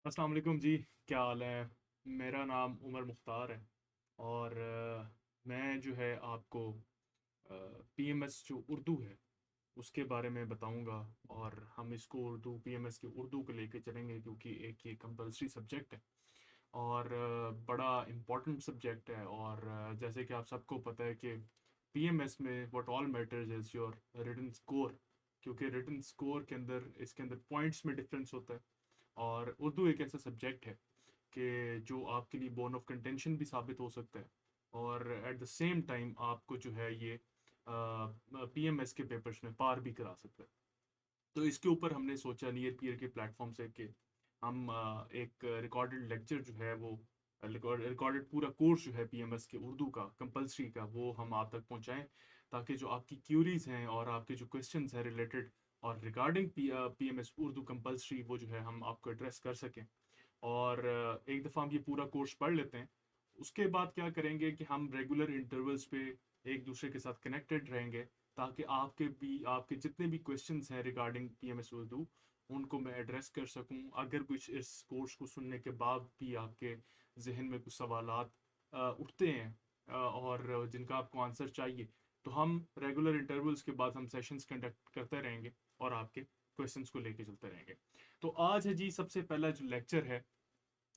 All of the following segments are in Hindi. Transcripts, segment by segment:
अस्सलाम वालेकुम जी। क्या हाल है? मेरा नाम उमर मुख्तार है और मैं जो है आपको पीएमएस जो उर्दू है उसके बारे में बताऊंगा। और हम इसको उर्दू पीएमएस की उर्दू को लेके चलेंगे क्योंकि एक ये कंपलसरी सब्जेक्ट है और बड़ा इम्पोर्टेंट सब्जेक्ट है। और जैसे कि आप सबको पता है कि पीएमएस में what all matters is your written score, क्योंकि रिटन स्कोर के अंदर इसके अंदर पॉइंट्स में डिफरेंस होता है। और उर्दू एक ऐसा सब्जेक्ट है कि जो आपके लिए बोन ऑफ कंटेंशन भी साबित हो सकता है और एट द सेम टाइम आपको जो है ये पीएमएस के पेपर्स में पार भी करा सकता है। तो इसके ऊपर हमने सोचा नियर पीयर के प्लेटफॉर्म से कि हम एक रिकॉर्डेड लेक्चर जो है वो रिकॉर्डेड पूरा कोर्स जो है पीएमएस के उर्दू का कंपलसरी का वो हम आप तक पहुंचाएं, ताकि जो आपकी क्यूरीज हैं और आपके जो क्वेश्चंस हैं रिलेटेड और रिगार्डिंग पीएमएस उर्दू कंपलसरी वो जो है हम आपको एड्रेस कर सकें। और एक दफ़ा हम ये पूरा कोर्स पढ़ लेते हैं, उसके बाद क्या करेंगे कि हम रेगुलर इंटरवल्स पे एक दूसरे के साथ कनेक्टेड रहेंगे, ताकि आपके जितने भी क्वेश्चंस हैं रिगार्डिंग पीएमएस उर्दू उनको मैं एड्रेस कर सकूं। अगर कुछ इस कोर्स को सुनने के बाद भी आपके जहन में कुछ सवालात उठते हैं और जिनका आपको आंसर चाहिए, तो हम रेगुलर इंटरवल्स के बाद हम सेशंस कंडक्ट करते रहेंगे और आपके क्वेश्चंस को लेके चलते रहेंगे। तो आज है जी सबसे पहला जो लेक्चर है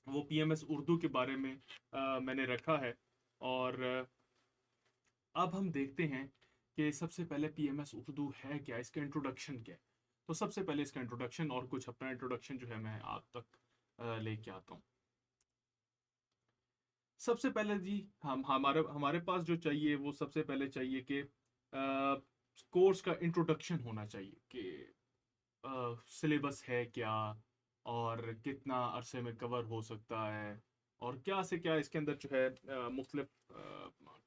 वो पीएमएस उर्दू के बारे में मैंने रखा है। और अब हम देखते हैं कि सबसे पहले पीएमएस उर्दू है क्या, इसका इंट्रोडक्शन क्या है। तो सबसे पहले इसका इंट्रोडक्शन और कुछ अपना इंट्रोडक्शन जो है मैं आप तक लेके आता हूँ। सबसे पहले जी हम हमारे हमारे पास जो चाहिए वो सबसे पहले चाहिए कि कोर्स का इंट्रोडक्शन होना चाहिए कि सिलेबस है क्या और कितना अरसे में कवर हो सकता है और क्या से क्या इसके अंदर जो है मुख्तलिफ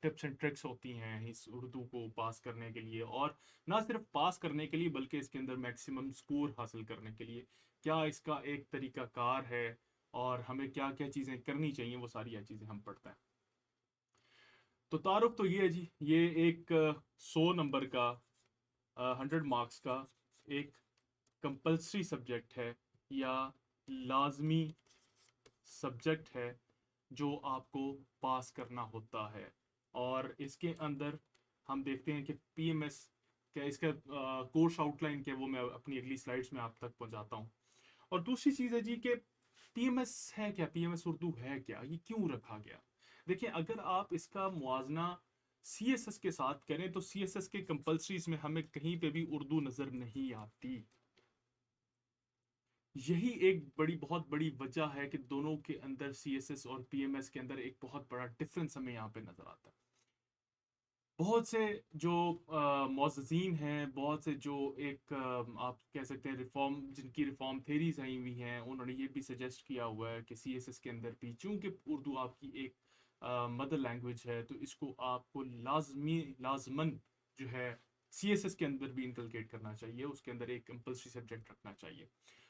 टिप्स एंड ट्रिक्स होती हैं इस उर्दू को पास करने के लिए। और ना सिर्फ पास करने के लिए बल्कि इसके अंदर मैक्सिमम स्कोर हासिल करने के लिए क्या इसका एक तरीका कार है और हमें क्या क्या चीज़ें करनी चाहिए, वो सारी चीज़ें हम पढ़ते हैं। तो तारुफ तो ये है जी, ये एक 100 नंबर का 100 मार्क्स का एक कंपलसरी सब्जेक्ट है या लाजमी सब्जेक्ट है जो आपको पास करना होता है। और इसके अंदर हम देखते हैं कि पीएमएस क्या इसका कोर्स आउटलाइन क्या है, वो मैं अपनी अगली स्लाइड्स में आप तक पहुंचाता हूँ। और दूसरी चीज़ है जी कि पीएमएस है क्या, पीएमएस उर्दू है क्या, ये क्यों रखा गया। देखिए, अगर आप इसका मुआजना सीएसएस के साथ करें तो सीएसएस के कंपलसरीज में हमें कहीं पे भी उर्दू नज़र नहीं आती। यही एक बहुत बड़ी वजह है कि दोनों के अंदर सीएसएस और पीएमएस के अंदर एक बहुत बड़ा डिफरेंस हमें यहाँ पे नजर आता है। बहुत से जो मुअज़्ज़िज़ीन हैं, बहुत से जो एक आप कह सकते हैं रिफॉर्म जिनकी रिफॉर्म थेरीज आई हुई हैं, उन्होंने ये भी सजेस्ट किया हुआ है कि सीएसएस के अंदर भी चूंकि उर्दू आपकी एक मदर लैंग्वेज है तो इसको आपको लाजमन जो है सीएसएस के अंदर भी इंकलकेट करना चाहिए, उसके अंदर एक कंपलसरी सब्जेक्ट रखना चाहिए।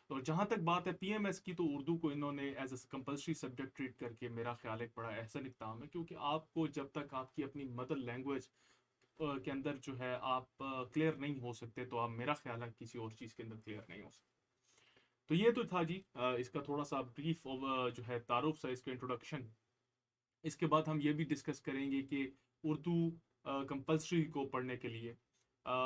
और जहाँ तक बात है पीएमएस की, तो उर्दू को इन्होंने as a compulsory subject treat करके मेरा ख्याल एक बड़ा एहसन इक़दाम है, क्योंकि आपको जब तक आपकी अपनी मदर लैंग्वेज के अंदर जो है आप क्लियर नहीं हो सकते, तो आप मेरा ख्याल है किसी और चीज़ के अंदर क्लियर नहीं हो सकते। तो ये तो था जी इसका थोड़ा सा ब्रीफ जो है तारुफ सा इसका इंट्रोडक्शन। इसके बाद हम ये भी डिस्कस करेंगे कि उर्दू कंपलसरी को पढ़ने के लिए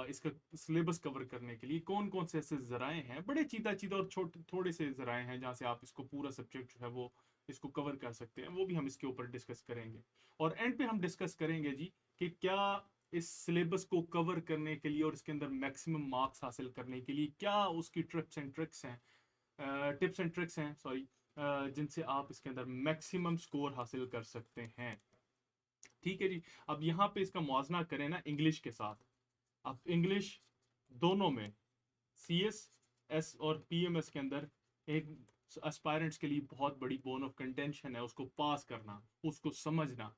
इसका सिलेबस कवर करने के लिए कौन कौन से ऐसे ज़राए हैं, बड़े चीदा चीदा और छोटे थोड़े से ज़राए हैं जहाँ से आप इसको पूरा सब्जेक्ट जो है वो इसको कवर कर सकते हैं, वो भी हम इसके ऊपर डिस्कस करेंगे। और एंड पे हम डिस्कस करेंगे जी कि क्या इस सिलेबस को कवर करने के लिए और इसके अंदर मैक्सिमम मार्क्स हासिल करने के लिए क्या उसकी टिप्स एंड ट्रिक्स हैं, सॉरी, जिनसे आप इसके अंदर मैक्सिमम स्कोर हासिल कर सकते हैं। ठीक है जी। अब यहाँ पे इसका मुआवजना करें ना इंग्लिश के साथ। अब इंग्लिश दोनों में सी एस एस और पी एम एस के अंदर एक एस्पायरेंट्स के लिए बहुत बड़ी बोन ऑफ कंटेंशन है उसको पास करना, उसको समझना।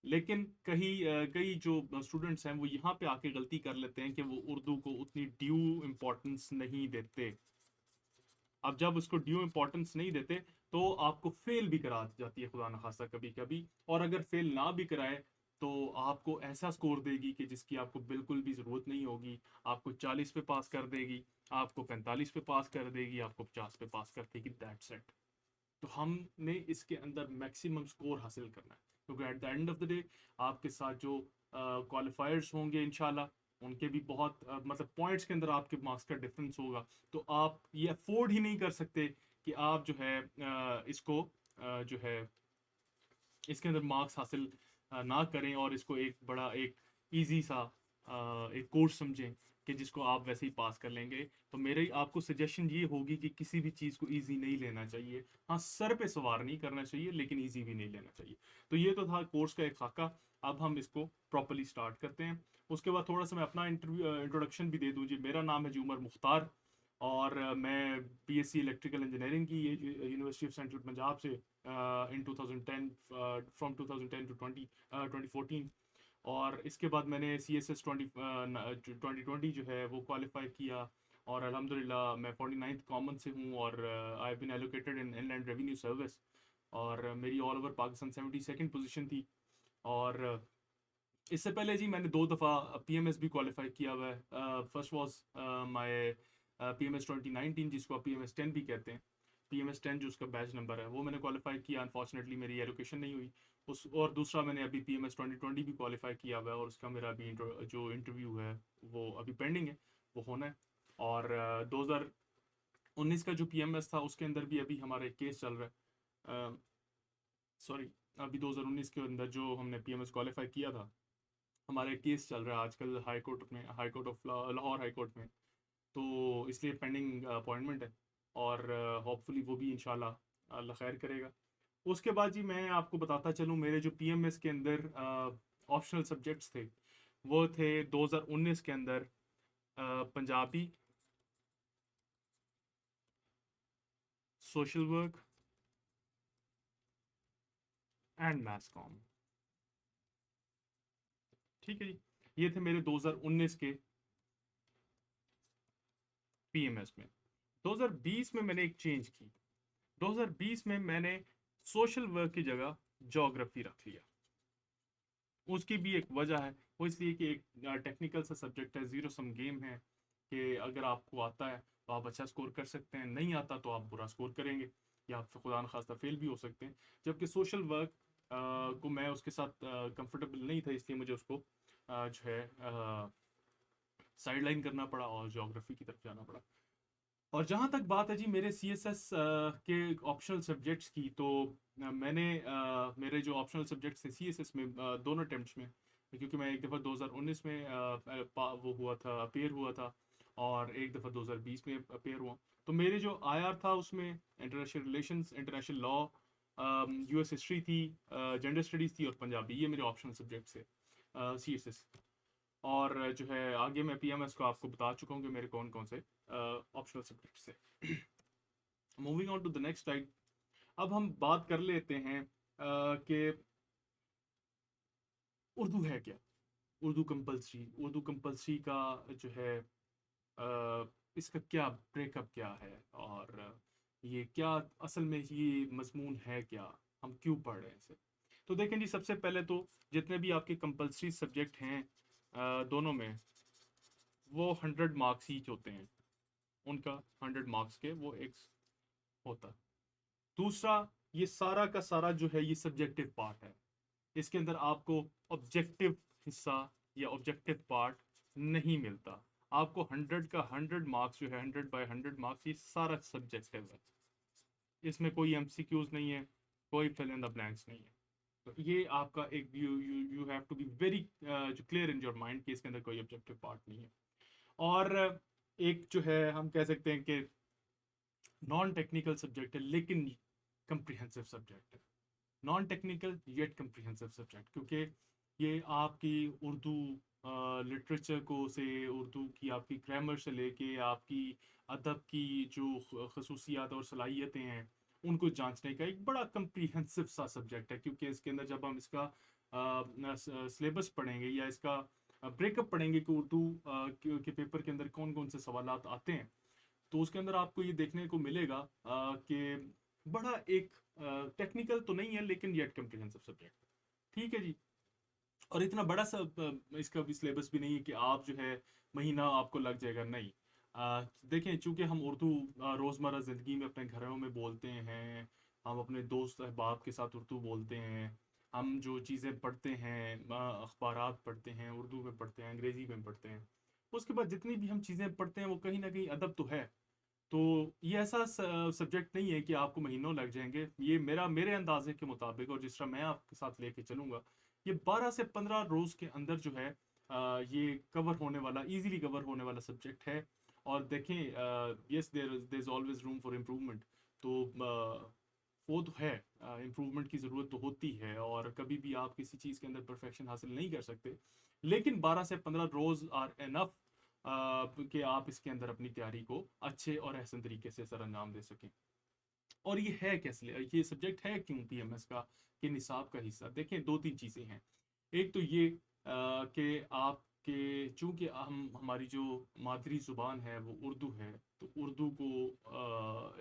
लेकिन कई जो स्टूडेंट्स हैं वो यहाँ पे आके गलती कर लेते हैं कि वो उर्दू को उतनी ड्यू इम्पोर्टेंस नहीं देते। अब जब उसको ड्यू इम्पोर्टेंस नहीं देते तो आपको फेल भी करा जाती है खुदा न खास्ता कभी कभी। और अगर फेल ना भी कराए तो आपको ऐसा स्कोर देगी कि जिसकी आपको बिल्कुल भी ज़रूरत नहीं होगी। आपको 40 पे पास कर देगी, आपको 45 पे पास कर देगी, आपको 50 पे पास कर देगी, दैट्स इट। तो हमने इसके अंदर मैक्सिमम स्कोर हासिल करना है, क्योंकि at the end of the day आपके साथ जो क्वालिफायर्स होंगे इंशाल्लाह उनके भी बहुत मतलब पॉइंट्स के अंदर आपके मार्क्स का डिफरेंस होगा। तो आप ये अफोर्ड ही नहीं कर सकते कि आप जो है इसको जो है इसके अंदर मार्क्स हासिल ना करें और इसको एक बड़ा एक इजी सा एक कोर्स समझें कि जिसको आप वैसे ही पास कर लेंगे। तो मेरी आपको सजेशन ये होगी कि किसी भी चीज़ को इजी नहीं लेना चाहिए। हाँ, सर पे सवार नहीं करना चाहिए, लेकिन इजी भी नहीं लेना चाहिए। तो ये तो था कोर्स का एक खाका। अब हम इसको प्रॉपरली स्टार्ट करते हैं। उसके बाद थोड़ा सा मैं अपना इंट्रोडक्शन भी दे दूँ जी। मेरा नाम है जी उमर मुख्तार, और मैं बीएससी इलेक्ट्रिकल इंजीनियरिंग की यूनिवर्सिटी ऑफ सेंट्रल पंजाब से इन 2010 फ्रॉम 2010 टू 2014। और इसके बाद मैंने सी एस एस 2020 जो है वो क्वालिफाई किया, और अल्हम्दुलिल्लाह मैं 49th कॉमन से हूँ, और I have been allocated in inland revenue service, और मेरी all over Pakistan 72nd position थी। और इससे पहले जी मैंने 2 दफ़ा पीएमएस भी क्वालिफाई किया हुआ है। फर्स्ट वाज माय पीएमएस 2019, जिसको आप पीएमएस 10 भी कहते हैं। पीएमएस 10 जो उसका बैच नंबर है वो मैंने क्वालिफाई किया। अनफॉर्चुनेटली मेरी एलोकेशन नहीं हुई उस, और दूसरा मैंने अभी पीएमएस 2020 भी क्वालिफाई किया हुआ है, और उसका मेरा अभी जो इंटरव्यू है वो अभी पेंडिंग है, वो होना है। और 2019 का जो पीएमएस था उसके अंदर भी अभी हमारा एक केस चल रहा है। सॉरी, अभी 2019 के अंदर जो हमने पीएमएस क्वालिफाई किया था, हमारा एक केस चल रहा है आजकल हाई कोर्ट में, high court of Lahore high court में। तो इसलिए पेंडिंग अपॉइंटमेंट है, और होपफुली वो भी इंशाल्लाह अल्लाह खैर करेगा। उसके बाद जी मैं आपको बताता चलूँ, मेरे जो पीएमएस के अंदर ऑप्शनल सब्जेक्ट्स थे वो थे 2019 के अंदर Punjabi, social work and maths com. ठीक है जी, ये थे मेरे 2019 के पीएमएस में। 2020 में मैंने एक चेंज की। 2020 में मैंने सोशल वर्क की जगह ज्योग्राफी रख लिया। उसकी भी एक वजह है, वो इसलिए कि एक टेक्निकल सा सब्जेक्ट है, ज़ीरो सम गेम है, कि अगर आपको आता है तो आप अच्छा स्कोर कर सकते हैं, नहीं आता तो आप बुरा स्कोर करेंगे, या आप खुदा न खास्ता फेल भी हो सकते हैं। जबकि सोशल वर्क को मैं उसके साथ कंफर्टेबल नहीं था, इसलिए मुझे उसको जो है साइड लाइन करना पड़ा और ज्योग्राफी की तरफ जाना पड़ा। और जहाँ तक बात है जी मेरे सी एस एस के ऑप्शनल सब्जेक्ट्स की, तो मैंने मेरे जो ऑप्शनल सब्जेक्ट्स थे सी एस एस में दोनों अटेम्प्ट्स में, क्योंकि मैं एक दफ़ा 2019 में वो हुआ था, अपेयर हुआ था, और एक दफ़ा 2020 में अपेयर हुआ। तो मेरे जो आई आर था उसमें international relations, international law, US history थी, जेंडर स्टडीज़ थी, और पंजाबी, ये मेरे ऑप्शनल सब्जेक्ट्स थे सी एस एस। और जो है आगे मैं पीएमएस को आपको बता चुका हूँ कि मेरे कौन कौन से ऑप्शनल सब्जेक्ट्स थे। Moving on to the next slide. अब हम बात कर लेते हैं कि उर्दू है क्या। उर्दू कंपल्सरी का जो है इसका क्या ब्रेकअप क्या है, और ये क्या असल में ये मजमून है क्या, हम क्यों पढ़ रहे हैं इसे। तो देखें जी, सबसे पहले तो जितने भी आपके कंपल्सरी सब्जेक्ट हैं दोनों में, वो 100 मार्क्स ईच होते हैं। उनका 100 मार्क्स के वो एक होता। दूसरा, ये सारा का सारा जो है ये सब्जेक्टिव पार्ट है। इसके अंदर आपको ऑब्जेक्टिव हिस्सा या ऑब्जेक्टिव पार्ट नहीं मिलता। आपको 100 का 100 मार्क्स जो है, 100/100 मार्क्स, ये सारा सब्जेक्टिव है। इसमें कोई एमसीक्यूज नहीं है, कोई फिल इन द ब्लैंक्स नहीं है। तो ये आपका एक you you you have to be very clear in your mind कि इसके अंदर कोई ऑब्जेक्टिव पार्ट नहीं है। और एक जो है हम कह सकते हैं कि नॉन टेक्निकल सब्जेक्ट है, लेकिन कंप्रिहेंसिव सब्जेक्ट है। Non technical yet comprehensive subject, क्योंकि ये आपकी उर्दू लिटरेचर को से, उर्दू की आपकी ग्रामर से लेके आपकी अदब की जो खसूसियात और सलाहियतें हैं उनको जांचने का एक बड़ा कंप्रिहेंसिव सा सब्जेक्ट है। क्योंकि इसके अंदर जब हम इसका सिलेबस पढ़ेंगे या इसका ब्रेकअप पढ़ेंगे कि उर्दू के पेपर के अंदर कौन कौन से सवालात आते हैं, तो उसके अंदर आपको ये देखने को मिलेगा कि बड़ा एक टेक्निकल तो नहीं है, लेकिन येट कम्प्रिहेंसिव सब्जेक्ट। ठीक है जी। और इतना बड़ा सा इसका भी सिलेबस भी नहीं है कि आप जो है महीना आपको लग जाएगा, नहीं। देखें, चूंकि हम उर्दू रोज़मर्रा ज़िंदगी में अपने घरों में बोलते हैं, हम अपने दोस्त अहबाब के साथ उर्दू बोलते हैं, हम जो चीज़ें पढ़ते हैं, अखबारात पढ़ते हैं, उर्दू में पढ़ते हैं, अंग्रेज़ी में पढ़ते हैं। उसके बाद जितनी भी हम चीज़ें पढ़ते हैं वो कहीं न कहीं अदब तो है। तो ये ऐसा सब्जेक्ट नहीं है कि आपको महीनों लग जाएँगे। ये मेरे अंदाज़े के मुताबिक और जिस तरह मैं आपके साथ लेके चलूँगा, ये 12 से 15 रोज़ के अंदर जो है ये कवर होने वाला, ईज़िली कवर होने वाला सब्जेक्ट है। और देखें, yes, there is always room for improvement. तो वो तो है, इम्प्रूवमेंट की ज़रूरत तो होती है और कभी भी आप किसी चीज़ के अंदर परफेक्शन हासिल नहीं कर सकते। लेकिन 12 से 15 रोज़ आर इनफ कि आप इसके अंदर अपनी तैयारी को अच्छे और अहसन तरीके से सरअंजाम दे सकें। और ये है कैसे, ये सब्जेक्ट है क्यों पीएमएस का, कि निसाब का हिस्सा? देखें, 2-3 चीज़ें हैं। एक तो ये कि आपके चूँकि हमारी जो मादरी ज़ुबान है वो उर्दू है, तो उर्दू को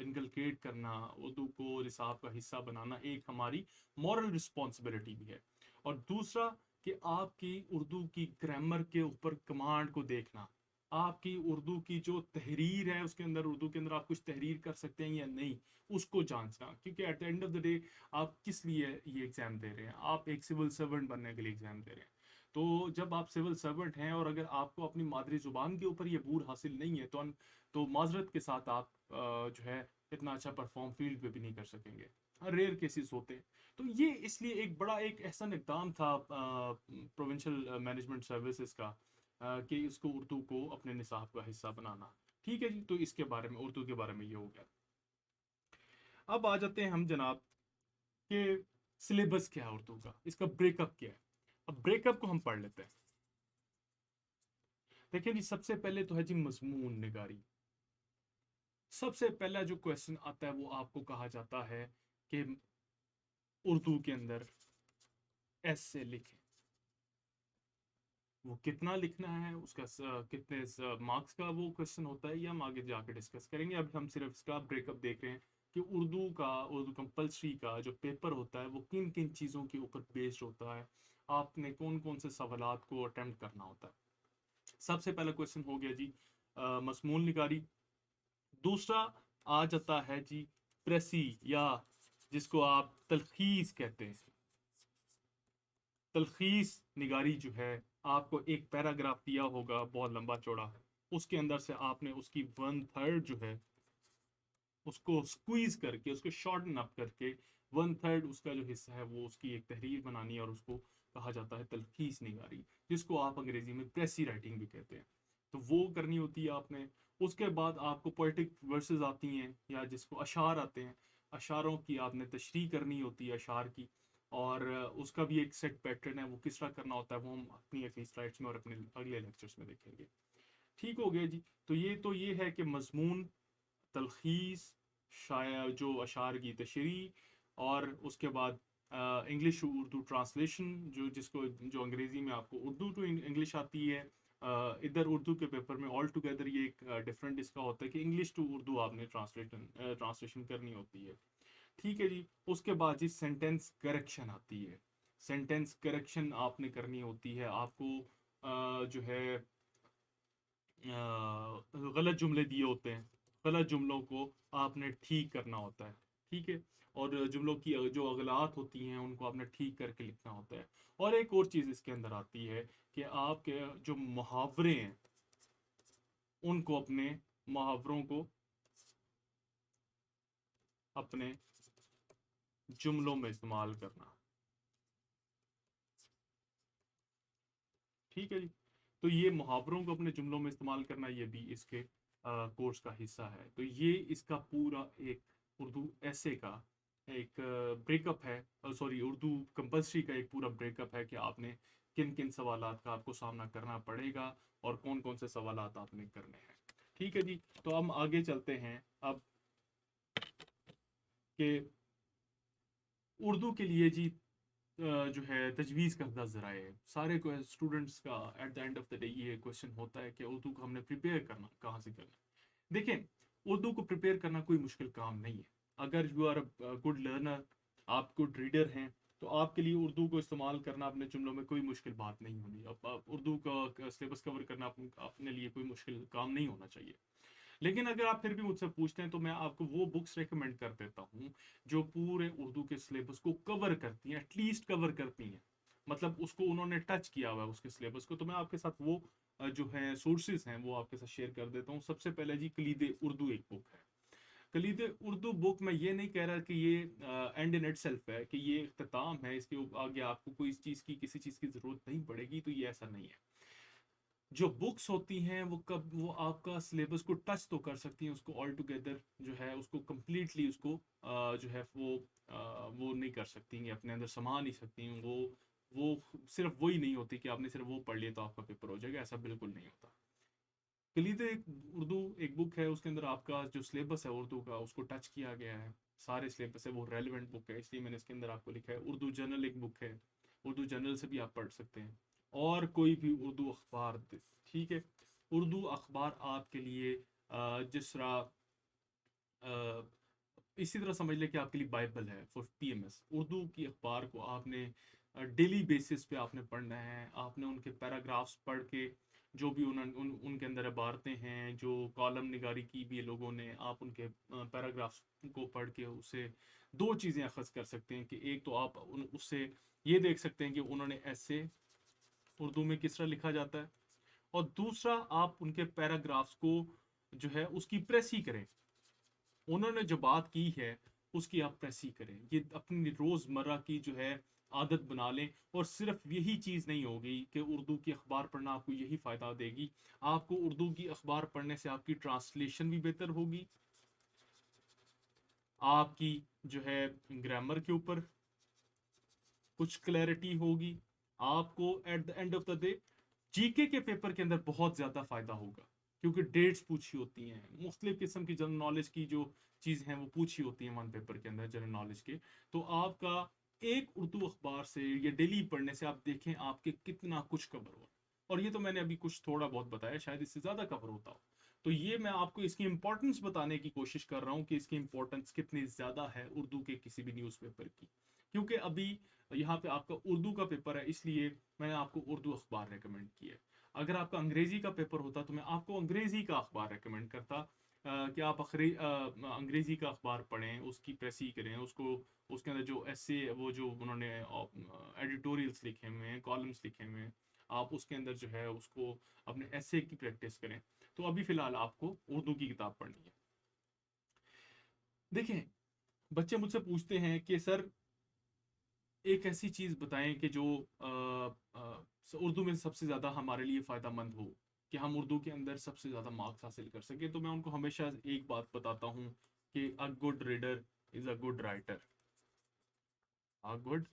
इनकलकेट करना, उर्दू को निसाब का हिस्सा बनाना एक हमारी मॉरल रिस्पॉन्सिबिलिटी भी है। और दूसरा कि आपकी उर्दू की ग्रामर के ऊपर कमांड को देखना, आपकी उर्दू की जो तहरीर है उसके अंदर, उर्दू के अंदर आप कुछ तहरीर कर सकते हैं या नहीं, उसको जांचना। क्योंकि at the end of the day आप किस लिए ये एग्ज़ाम दे रहे हैं? आप एक सिविल सर्वेंट बनने के लिए एग्ज़ाम दे रहे हैं। तो जब आप सिविल सर्वेंट हैं और अगर आपको अपनी मादरी ज़ुबान के ऊपर ये बूर हासिल नहीं है, तो माज़रत के साथ आप जो है इतना अच्छा परफॉर्म फील्ड पे भी नहीं कर सकेंगे। रेयर केसेस होते हैं। तो ये इसलिए एक बड़ा एक ऐसा इक़दाम था प्रोविंशियल मैनेजमेंट सर्विसेज का, कि इसको, उर्दू को अपने निसाब का हिस्सा बनाना। ठीक है जी, तो इसके बारे में, उर्दू के बारे में ये हो गया। अब आ जाते हैं हम जनाब कि सिलेबस क्या है उर्दू का, इसका ब्रेकअप क्या है। अब ब्रेकअप को हम पढ़ लेते हैं। देखिए जी, सबसे पहले तो है जी मजमून निगारी। सबसे पहला जो क्वेश्चन आता है वो आपको कहा जाता है कि उर्दू के अंदर ऐसे लिखें। वो कितना लिखना है, उसका कितने मार्क्स का वो क्वेश्चन होता है, ये हम आगे जाके डिस्कस करेंगे। अभी हम सिर्फ इसका ब्रेकअप देख रहे हैं कि उर्दू कंपलसरी का जो पेपर होता है वो किन किन चीज़ों के ऊपर बेस्ड होता है, आपने कौन कौन से सवालात को अटेम्प्ट करना होता है। सबसे पहला क्वेश्चन हो गया जी मजमून निगारी। दूसरा आ जाता है जी प्रेसी, या जिसको आप तलखीस कहते हैं। तलखीस निगारी जो है, आपको एक पैराग्राफ दिया होगा बहुत लंबा चौड़ा, उसके अंदर से आपने उसकी 1/3 जो है उसको स्क्वीज करके, उसको शॉर्टन अप करके 1/3 उसका जो हिस्सा है वो उसकी एक तहरीर बनानी है, और उसको कहा जाता है तलखीस निगारी, जिसको आप अंग्रेजी में प्रेसी राइटिंग भी कहते हैं। तो वो करनी होती है आपने। उसके बाद आपको पोइटिक वर्सेस आती हैं, या जिसको अशार आते हैं, अशारों की आपने तशरीह करनी होती है अशार की। और उसका भी एक सेट पैटर्न है, वो किस तरह करना होता है वो हम अपनी अगली स्लाइड्स में और अपने अगले लेक्चर्स में देखेंगे। ठीक हो गया जी। तो ये है कि मजमून, तलखीस, शायर जो अशार की तशरी, और उसके बाद इंग्लिश टू उर्दू ट्रांसलेशन, जो अंग्रेज़ी में आपको उर्दू टू इंग्लिश आती है। इधर उर्दू के पेपर में ऑल टुगेदर ये एक डिफरेंट इसका होता है कि इंग्लिश टू उर्दू आपने ट्रांसलेशन करनी होती है। ठीक है जी। उसके बाद जी सेंटेंस करेक्शन आती है। सेंटेंस करेक्शन आपने करनी होती है, आपको जो है गलत जुमले दिए होते हैं, गलत जुमलों को आपने ठीक करना होता है। ठीक है। और जुमलों की जो अगलात होती हैं उनको आपने ठीक करके लिखना होता है। और एक और चीज़ इसके अंदर आती है कि आपके जो मुहावरे हैं, उनको अपने मुहावरों को अपने जुमलों में इस्तेमाल करना। ठीक है जी। तो ये मुहावरों को अपने जुमलों में इस्तेमाल करना, ये भी इसके कोर्स का हिस्सा है। तो ये इसका पूरा एक उर्दू ऐसे का एक ब्रेकअप है, सॉरी, उर्दू कंपलसरी का एक पूरा ब्रेकअप है कि आपने किन किन सवालात का आपको सामना करना पड़ेगा और कौन कौन से सवालात आपने करने हैं। ठीक है जी। तो हम आगे चलते हैं अब कि उर्दू के लिए जी जो है तजवीज़ करदा ज़राए। सारे को स्टूडेंट्स का at the end of the day ये क्वेश्चन होता है कि उर्दू को हमने प्रिपेयर करना कहाँ से करना है। देखें, उर्दू को प्रिपेयर करना कोई मुश्किल काम नहीं है। अगर you are a good learner, आप गुड रीडर हैं, तो आपके लिए उर्दू को इस्तेमाल करना अपने जुमलों में कोई मुश्किल बात नहीं होगी। अब उर्दू का सिलेबस कवर करना अपने लिए कोई मुश्किल काम नहीं होना चाहिए। लेकिन अगर आप फिर भी मुझसे पूछते हैं तो मैं आपको वो बुक्स रेकमेंड कर देता हूँ जो पूरे उर्दू के सिलेबस को कवर करती हैं, एटलीस्ट कवर करती हैं, मतलब उसको उन्होंने टच किया हुआ है उसके सिलेबस को। तो मैं आपके साथ वो जो है सोर्सेज हैं वो आपके साथ शेयर कर देता हूँ। सबसे पहले जी कलीद उर्दू एक बुक है। कलीद उर्दू बुक, मैं ये नहीं कह रहा कि ये एंड इन इट सेल्फ है, कि ये इख्तिताम है, इसके आगे आपको कोई इस चीज़ की किसी चीज़ की ज़रूरत नहीं पड़ेगी, तो ये ऐसा नहीं है। जो बुक्स होती हैं वो आपका सिलेबस को टच तो कर सकती हैं, उसको ऑल टुगेदर जो है उसको कम्प्लीटली उसको जो है वो नहीं कर सकती हैं, अपने अंदर समा नहीं सकती हैं। वो सिर्फ वही नहीं होती कि आपने सिर्फ वो पढ़ लिया तो आपका पेपर हो जाएगा, ऐसा बिल्कुल नहीं होता। कलीद एक उर्दू एक बुक है, उसके अंदर आपका जो सिलेबस है उर्दू का उसको टच किया गया है, सारे सिलेबस है, वो रेलिवेंट बुक है, इसलिए मैंने इसके अंदर आपको लिखा है। उर्दू जर्नल एक बुक है, उर्दू जर्नल से भी आप पढ़ सकते हैं, और कोई भी उर्दू अखबार, ठीक है। उर्दू अखबार आपके लिए जिस तरह इसी तरह समझ लें कि आपके लिए बाइबल है फॉर पीएमएस। उर्दू की अखबार को आपने डेली बेसिस पे आपने पढ़ना है, आपने उनके पैराग्राफ्स पढ़ के जो भी उनके अंदर इबारतें हैं जो कॉलम निगारी की भी है लोगों ने, आप उनके पैराग्राफ्स को पढ़ के उससे दो चीज़ें अखज़ कर सकते हैं कि एक तो आप उससे ये देख सकते हैं कि उन्होंने ऐसे उर्दू में किस तरह लिखा जाता है, और दूसरा आप उनके पैराग्राफ्स को जो है उसकी प्रेस ही करें, उन्होंने जो बात की है उसकी आप प्रेस ही करें, ये अपनी रोज़मर्रा की जो है आदत बना लें। और सिर्फ यही चीज़ नहीं होगी कि उर्दू की अखबार पढ़ना आपको यही फ़ायदा देगी, आपको उर्दू की अखबार पढ़ने से आपकी ट्रांसलेशन भी बेहतर होगी, आपकी जो है ग्रामर के ऊपर कुछ क्लैरिटी होगी, आपको at the end of the day GK के पेपर के अंदर बहुत ज़्यादा फ़ायदा होगा, क्योंकि डेट्स पूछी होती हैं, मुख्तलिफ किस्म की जनरल नॉलेज की जो चीज़ हैं वो पूछी होती हैं वन पेपर के अंदर जनरल नॉलेज के। तो आपका एक उर्दू अखबार से या डेली पढ़ने से आप देखें आपके कितना कुछ कवर हो। और ये तो मैंने अभी कुछ थोड़ा बहुत बताया, शायद इससे ज़्यादा कवर होता हो। तो ये मैं आपको इसकी इंपॉर्टेंस बताने की कोशिश कर रहा हूँ कि इसकी इंपॉर्टेंस कितनी ज़्यादा है उर्दू के किसी भी न्यूज़पेपर की। क्योंकि अभी यहाँ पे आपका उर्दू का पेपर है, इसलिए मैंने आपको उर्दू अखबार रेकमेंड किया है। अगर आपका अंग्रेजी का पेपर होता तो मैं आपको अंग्रेजी का अखबार रेकमेंड करता कि आप अंग्रेजी का अखबार पढ़ें, उसकी प्रेसी करें, उसको उसके अंदर जो ऐसे वो जो उन्होंने एडिटोरियल्स लिखे हुए हैं, कॉलम्स लिखे हुए हैं, आप उसके अंदर जो है उसको अपने ऐसे की प्रैक्टिस करें। तो अभी फ़िलहाल आपको उर्दू की किताब पढ़नी है। देखें, बच्चे मुझसे पूछते हैं कि सर एक ऐसी चीज़ बताएं कि जो उर्दू में सबसे ज़्यादा हमारे लिए फ़ायदेमंद हो, कि हम उर्दू के अंदर सबसे ज़्यादा मार्क्स हासिल कर सकें। तो मैं उनको हमेशा एक बात बताता हूँ कि अ good reader is a good writer. A good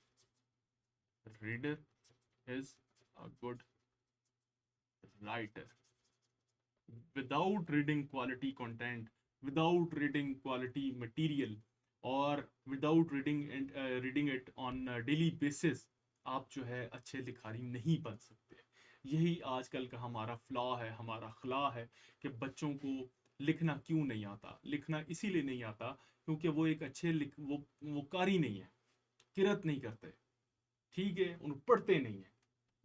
reader is a good writer. Without reading quality content, without reading quality material, और without reading it on a daily basis, आप जो है अच्छे लिखारी नहीं बन सकते। यही आजकल का हमारा फ्लॉ है, हमारा खला है कि बच्चों को लिखना क्यों नहीं आता। लिखना इसीलिए नहीं आता क्योंकि वो एक अच्छे वो कारी नहीं है, किरत नहीं करते, ठीक है, उन पढ़ते नहीं है।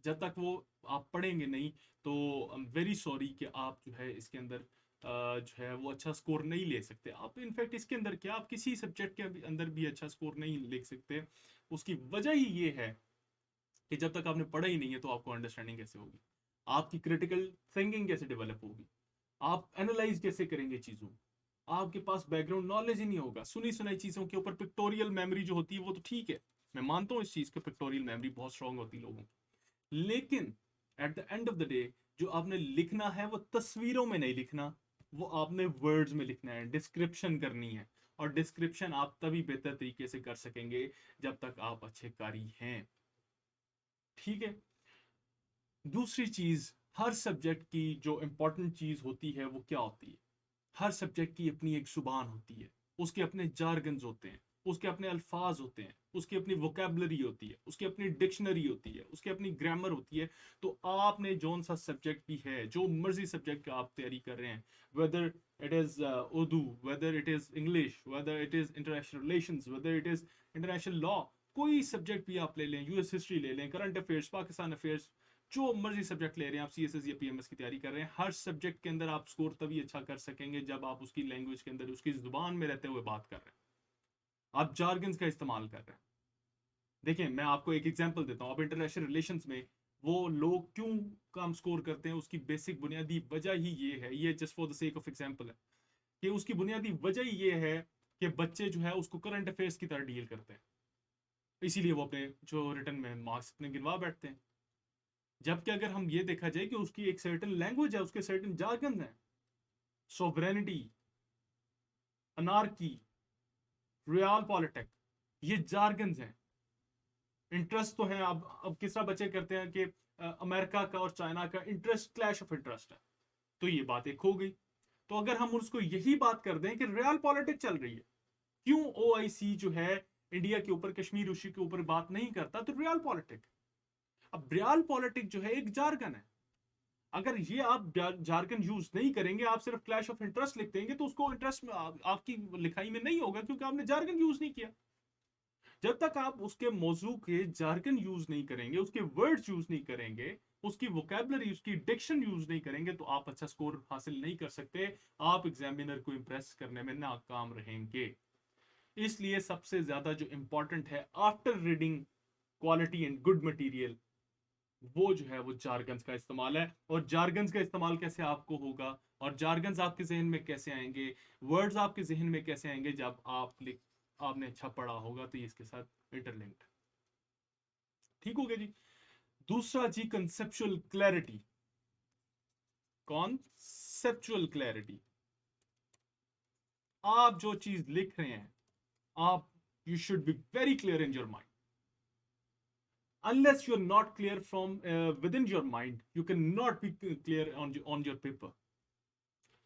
जब तक वो आप पढ़ेंगे नहीं तो आई एम वेरी सॉरी कि आप जो है इसके अंदर जो है वो अच्छा स्कोर नहीं ले सकते। आप इनफैक्ट इसके अंदर क्या, आप किसी सब्जेक्ट के अंदर भी अच्छा स्कोर नहीं ले सकते। उसकी वजह ही ये है कि जब तक आपने पढ़ा ही नहीं है तो आपको अंडरस्टैंडिंग कैसे होगी, आपकी क्रिटिकल थिंकिंग कैसे डेवलप होगी, आप एनालाइज कैसे करेंगे चीज़ों, आपके पास बैकग्राउंड नॉलेज ही नहीं होगा। सुनी सुनाई चीज़ों के ऊपर पिक्टोरियल मेमोरी जो होती है वो तो ठीक है, मैं मानता हूँ इस चीज़ की, पिक्टोरियल मेमोरी बहुत स्ट्रांग होती है लोगों की, लेकिन at the end of the day जो आपने लिखना है वो तस्वीरों में नहीं लिखना, वो आपने वर्ड्स में लिखना है, डिस्क्रिप्शन करनी है। और डिस्क्रिप्शन आप तभी बेहतर तरीके से कर सकेंगे जब तक आप अच्छे कारी हैं, ठीक है। दूसरी चीज, हर सब्जेक्ट की जो इंपॉर्टेंट चीज होती है वो क्या होती है, हर सब्जेक्ट की अपनी एक जुबान होती है, उसके अपने जार्गन्स होते हैं, उसके अपने अल्फाज होते हैं, उसकी अपनी वोकेबलरी होती है, उसकी अपनी डिक्शनरी होती है, उसकी अपनी ग्रामर होती है। तो आपने जौन सा सब्जेक्ट भी है, जो मर्जी सब्जेक्ट का आप तैयारी कर रहे हैं, whether it is Urdu, whether it is English, whether it is international relations, whether it is international law, कोई सब्जेक्ट भी आप ले लें, यूएस हिस्ट्री ले लें, करंट अफेयर्स, पाकिस्तान अफेयर्स, जो मर्जी सब्जेक्ट ले रहे हैं आप, सीएसएस या पीएमएस की तैयारी कर रहे हैं, हर सब्जेक्ट के अंदर आप स्कोर तभी अच्छा कर सकेंगे जब आप उसकी लैंग्वेज के अंदर, उसकी जुबान में रहते हुए बात कर रहे हैं, आप जार्गन्स का इस्तेमाल कर रहे हैं। देखिए मैं आपको एक एग्जांपल देता हूँ, आप इंटरनेशनल रिलेशंस में वो लोग क्यों कम स्कोर करते हैं, उसकी बेसिक बुनियादी वजह ही ये है, ये just for the sake of example है, कि उसकी बुनियादी वजह ही ये है कि बच्चे जो है उसको करंट अफेयर्स की तरह डील करते हैं, इसीलिए वो अपने जो रिटर्न में मार्क्स अपने गिनवा बैठते हैं। जबकि अगर हम ये देखा जाए कि उसकी एक सर्टेन लैंग्वेज है, उसके सर्टेन जार्गन है, सोवरेनिटी, अनार्की, रियल पॉलिटिक, ये जार्गन्स हैं। इंटरेस्ट तो है, अब किस तरह बच्चे करते हैं कि अमेरिका का और चाइना का इंटरेस्ट क्लैश ऑफ इंटरेस्ट है, तो ये बात एक हो गई। तो अगर हम उसको यही बात कर दें कि रियल पॉलिटिक चल रही है, क्यों ओआईसी जो है इंडिया के ऊपर, कश्मीर इशू के ऊपर बात नहीं करता, तो रियल पॉलिटिक। अब रियल पॉलिटिक जो है एक जार्गन है, अगर ये आप जार्गन यूज नहीं करेंगे, आप सिर्फ क्लैश ऑफ इंटरेस्ट लिख देंगे, तो उसको इंटरेस्ट में आपकी लिखाई में नहीं होगा, क्योंकि आपने जार्गन यूज नहीं किया। जब तक आप उसके मौजू के जार्गन यूज नहीं करेंगे, उसके वर्ड्स यूज नहीं करेंगे, उसकी वोकैबुलरी, उसकी डिक्शन यूज नहीं करेंगे, तो आप अच्छा स्कोर हासिल नहीं कर सकते, आप एग्जामिनर को इंप्रेस करने में नाकाम रहेंगे। इसलिए सबसे ज्यादा जो इंपॉर्टेंट है after reading quality and good material, वो जो है वो जार्गन्स का इस्तेमाल है। और जार्गन्स का इस्तेमाल कैसे आपको होगा, और जार्गन्स आपके जहन में कैसे आएंगे, वर्ड्स आपके जहन में कैसे आएंगे, जब आपने अच्छा पढ़ा होगा, तो ये इसके साथ इंटरलिंक्ड। ठीक हो गया जी। दूसरा जी, कंसेप्चुअल क्लैरिटी। कॉन्सेप्चुअल क्लैरिटी, आप जो चीज लिख रहे हैं, आप you should be very clear in your mind. Unless you're not clear from within your mind, you cannot be clear on your paper.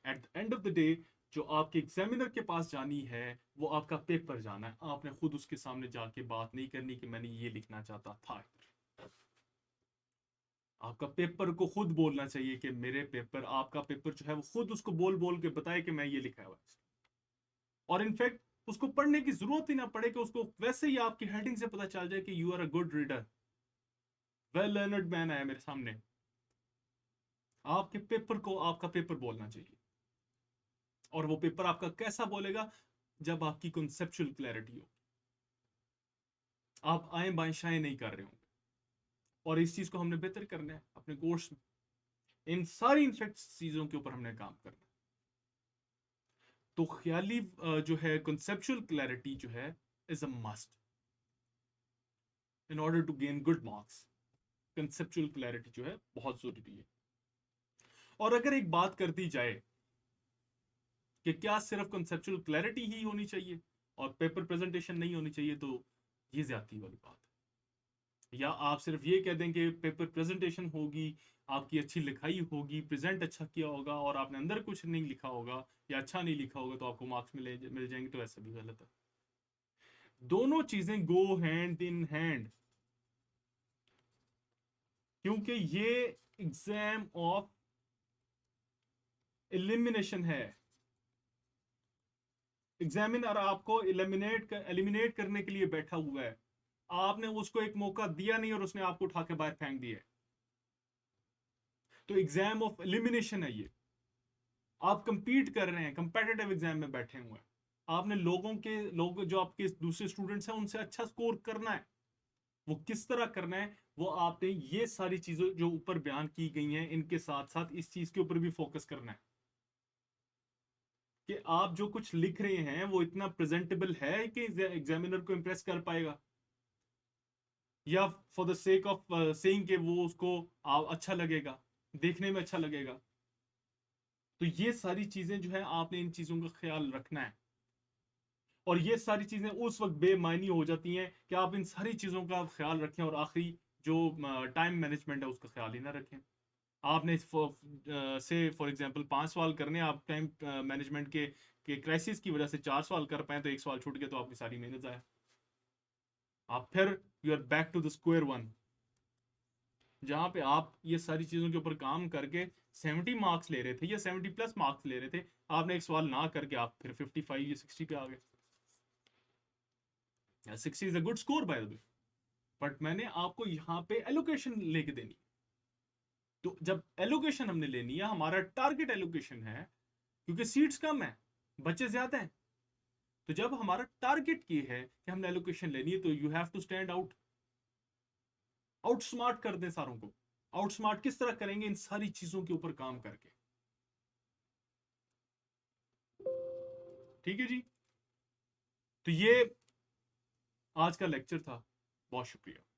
At the end of the day, जो आपके एग्जामिनर के पास जानी है, वो आपका पेपर जाना है, आपने खुद उसके सामने जाके बात नहीं करनी कि मैंने ये लिखना चाहता था। आपका पेपर को खुद बोलना चाहिए कि मेरे पेपर, आपका पेपर जो है वो खुद उसको बोल बोल के बताए कि मैं ये लिखा हुआ है, और इनफैक्ट उसको पढ़ने की जरूरत ही ना पड़े, कि उसको वैसे ही आपकी हेडिंग से पता चल जाए कि you are a good reader, well learned man है मेरे सामने। आपके पेपर को आपका पेपर बोलना चाहिए, और वो पेपर आपका कैसा बोलेगा, जब आपकी कॉन्सेप्चुअल क्लैरिटी हो, आप आए बाएं शाएं नहीं कर रहे हो। और इस चीज को हमने बेहतर करना है अपने कोर्स में, इन सारी इनफेक्ट चीजों के ऊपर हमने काम करना है। तो ख्याली जो है कॉन्सेप्चुअल क्लैरिटी जो है is a must in order to gain good marks. Conceptual clarity जो है बहुत जरूरी है। और अगर एक बात कर दी जाए कि क्या सिर्फ कंसेप्चुअल क्लैरिटी ही होनी चाहिए और पेपर प्रेजेंटेशन नहीं होनी चाहिए, तो ये ज्यादती वाली बात है। या आप सिर्फ ये कह दें कि पेपर प्रेजेंटेशन होगी, आपकी अच्छी लिखाई होगी, प्रेजेंट अच्छा किया होगा, और आपने अंदर कुछ नहीं लिखा होगा या अच्छा नहीं लिखा होगा, तो आपको मार्क्स मिल जाएंगे, तो ऐसा भी गलत है। दोनों चीजें गो हैंड इन हैंड, क्योंकि ये एग्जाम ऑफ एलिमिनेशन है। एग्जामिनर आपको एलिमिनेट करने के लिए बैठा हुआ है, आपने उसको एक मौका दिया नहीं और उसने आपको उठा के बाहर फेंक दिया। तो एग्जाम ऑफ एलिमिनेशन है ये। आप कंपीट कर रहे हैं, कंपेटिटिव एग्जाम में बैठे हुए हैं, आपने लोग जो आपके दूसरे स्टूडेंट्स हैं उनसे अच्छा स्कोर करना है। वो किस तरह करना है, वो आपने ये सारी चीजें जो ऊपर बयान की गई हैं, इनके साथ साथ इस चीज के ऊपर भी फोकस करना है कि आप जो कुछ लिख रहे हैं वो इतना प्रेजेंटेबल है कि एग्जामिनर को इंप्रेस कर पाएगा, या for the sake of saying कि वो उसको अच्छा लगेगा, देखने में अच्छा लगेगा। तो ये सारी चीजें जो है आपने इन चीजों का ख्याल रखना है, और ये सारी चीजें उस वक्त बेमायनी हो जाती हैं कि आप इन सारी चीजों का ख्याल रखें और आखिरी जो टाइम मैनेजमेंट है उसका ख्याल ही ना रखें। आपने से फॉर एग्जांपल 5 सवाल करने, आप टाइम मैनेजमेंट के क्राइसिस की वजह से 4 सवाल कर पाए, तो एक सवाल छूट गया, तो आपकी सारी मेहनत आया, आप फिर you are back to the square one, जहां पे आप ये सारी चीजों के ऊपर काम करके 70 मार्क्स ले रहे थे या 70+ मार्क्स ले रहे थे, आपने एक सवाल ना करके आप फिर 55 या 60 पे आ गए। 60 is a good score by the way, but मैंने आपको यहाँ पे एलोकेशन लेके देनी, तो जब एलोकेशन हमने लेनी है, हमारा टारगेट एलोकेशन है, क्योंकि सीट्स कम है, बच्चे ज्यादा हैं, तो जब हमारा टारगेट ये है कि हमने एलोकेशन लेनी है, तो you have to stand out, outsmart कर दें सारों को। आउटस्मार्ट किस तरह करेंगे? इन सारी चीजों के ऊपर काम करके। ठीक है जी, तो ये आज का लेक्चर था। बहुत शुक्रिया।